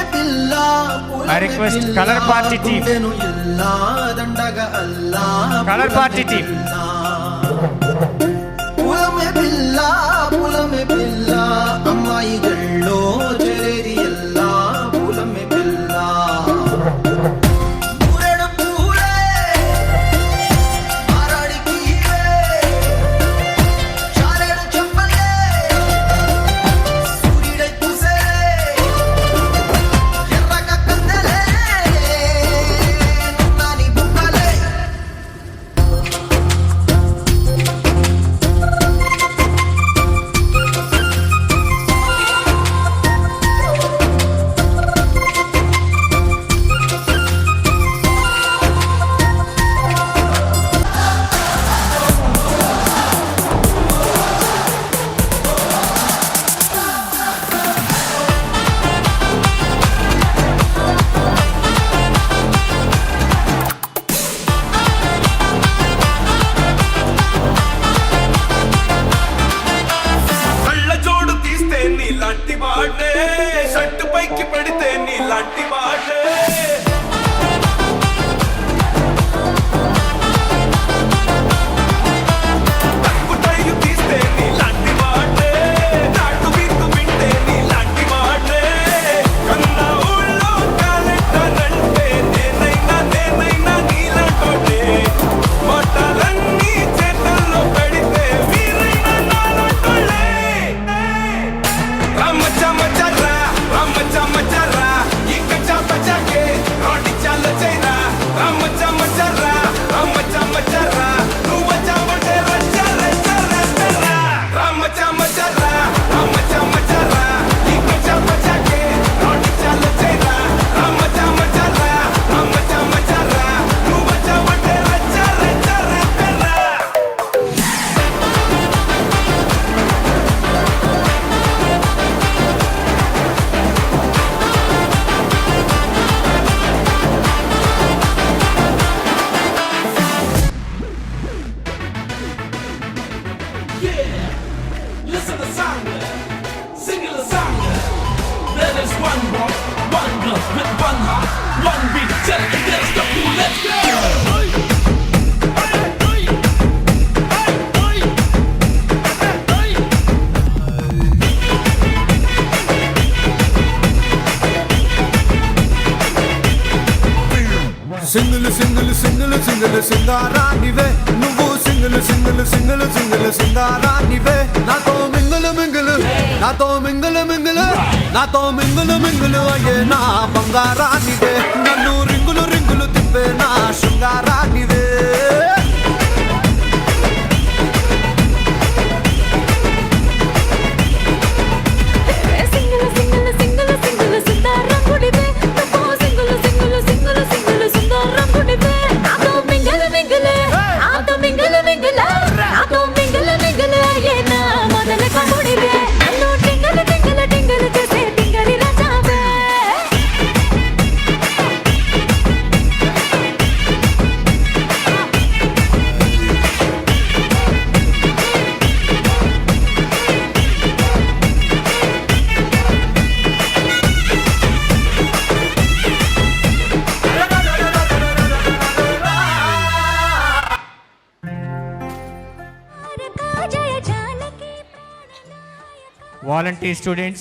I request color party team. Color party team. షట్టు పైకి పడితే నీలాంటి వాడే తక్కుటైలు తీస్తే నీలాంటి వాడే నాటు బిందు వింటే నీలాంటి వాడే కన్నా ఊళ్ళో కాలెట్టానంటే నేనైనా నీలాంటోటే మాటలన్నీ చేతల్లో పెడితే వీరైనా నాలాంటోళ్ళే Listen to sound, singing the song. There is one boy, one girl with one heart, one beat. Tell me there's the fool. Let's go. Single single single single సింగారానివే నువ్వు సింగిల్ సింగిల్ సింగిల్ సింగిల్ సింగారానివే నాతో మింగులు మింగులు నాతో మింగులు మింగులు నాతో మింగులు మింగులు అయ్యే నా బంగారానివే నన్ను రింగులు రింగులు తిప్పే నా శృంగారానివే Volunteer students,